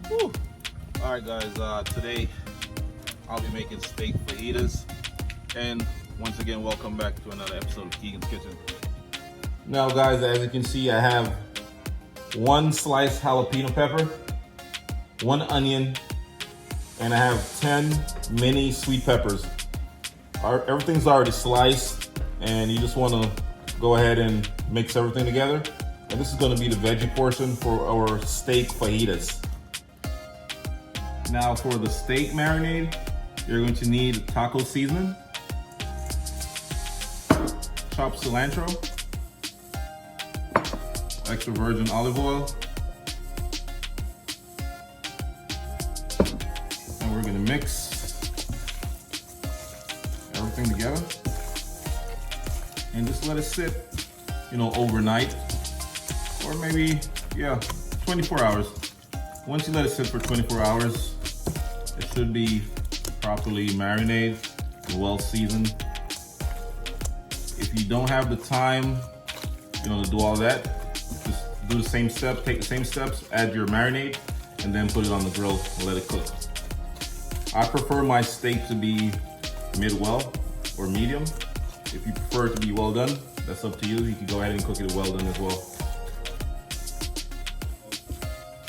Whew. All right, guys. Today I'll be making steak fajitas, and once again, welcome back to another episode of Keegan's Kitchen. Now, guys, as you can see, I have one sliced jalapeno pepper, one onion, and I have 10 mini sweet peppers. Everything's already sliced, and you just want to go ahead and mix everything together. And this is going to be the veggie portion for our steak fajitas. Now for the steak marinade, you're going to need taco seasoning, chopped cilantro, extra virgin olive oil, and we're going to mix everything together and just let it sit, overnight, or maybe 24 hours. Once you let it sit for 24 hours, it should be properly marinated and well seasoned. If you don't have the time, to do all that, just do the same steps, take the same steps, add your marinade, and then put it on the grill and let it cook. I prefer my steak to be mid-well or medium. If you prefer it to be well done, that's up to you. You can go ahead and cook it well done as well.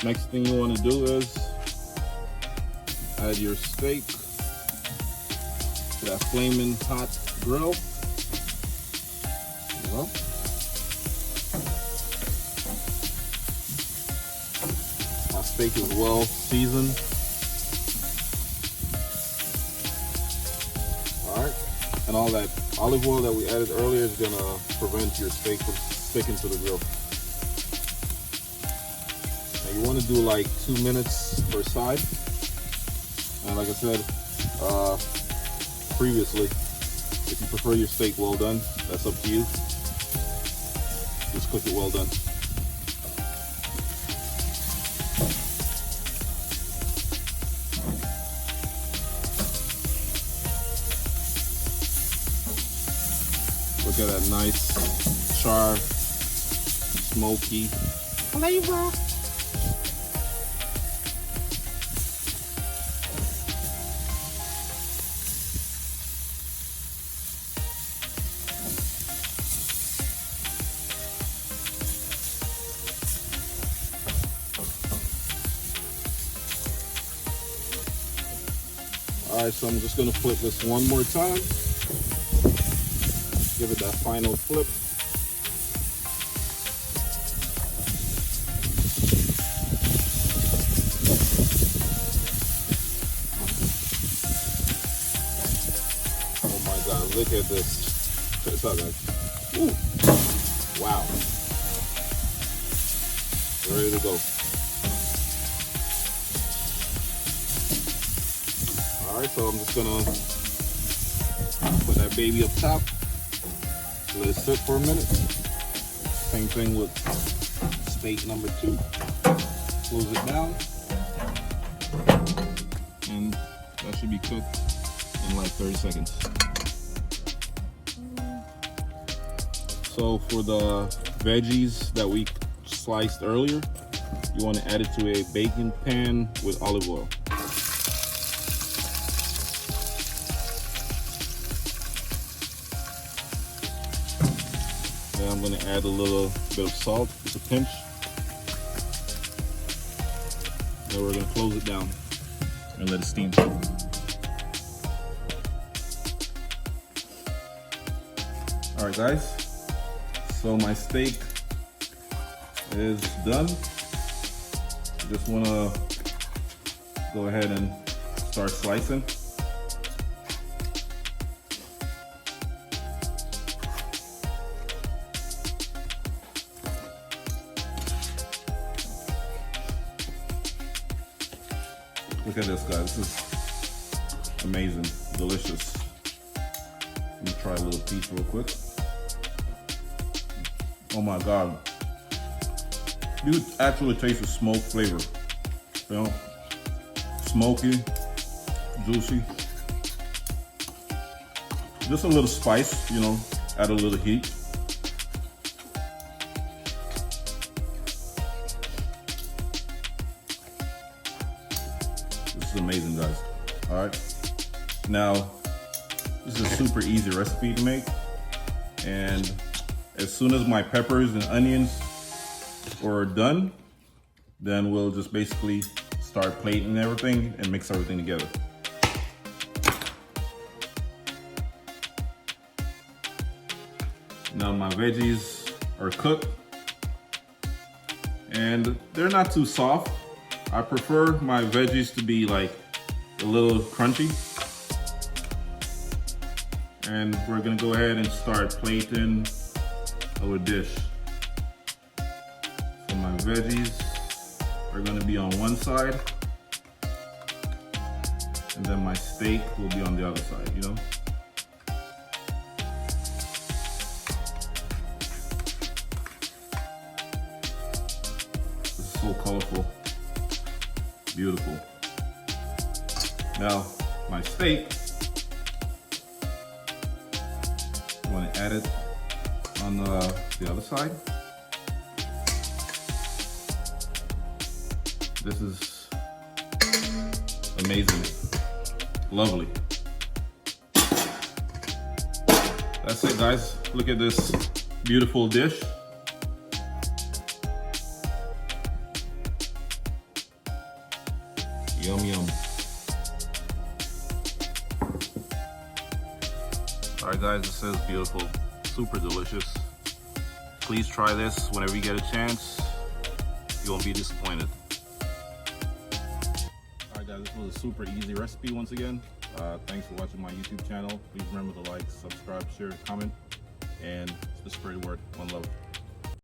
Next thing you want to do is add your steak to that flaming hot grill. There you go. My steak is well seasoned. All right, and all that olive oil that we added earlier is gonna prevent your steak from sticking to the grill. You want to do like 2 minutes per side, and like I said previously, if you prefer your steak well done, that's up to you. Just cook it well done. Look at that nice char, smoky flavor. All right, so I'm just gonna flip this one more time. Give it that final flip. Oh my God, look at this. Check this out, guys. Ooh. Wow. Ready to go. Alright, so I'm just gonna put that baby up top, let it sit for a minute. Same thing with steak number 2. Close it down, and that should be cooked in like 30 seconds. So for the veggies that we sliced earlier, you want to add it to a baking pan with olive oil. Then I'm going to add a little bit of salt, just a pinch. Then we're going to close it down and let it steam. All right, guys. So my steak is done. Just want to go ahead and start slicing. Look at this, guys. This is amazing, delicious. Let me try a little piece real quick. Oh my God. You could actually taste the smoke flavor. Smoky, juicy. Just a little spice, add a little heat. This is amazing, guys. All right. Now, this is a super easy recipe to make. And as soon as my peppers and onions are done, then we'll just basically start plating everything and mix everything together. Now my veggies are cooked and they're not too soft. I prefer my veggies to be like a little crunchy. And we're gonna go ahead and start plating our dish. So my veggies are gonna be on one side and then my steak will be on the other side, you know? This is so colorful, beautiful. Now, my steak, I want to add it on the other side. This is amazing, lovely. That's it, guys. Look at this beautiful dish. Yum, yum. All right, guys, this is beautiful, super delicious. Please try this whenever you get a chance. You won't be disappointed. All right, guys, this was a super easy recipe once again. Thanks for watching my YouTube channel. Please remember to like, subscribe, share, comment, and just spread the word. One love.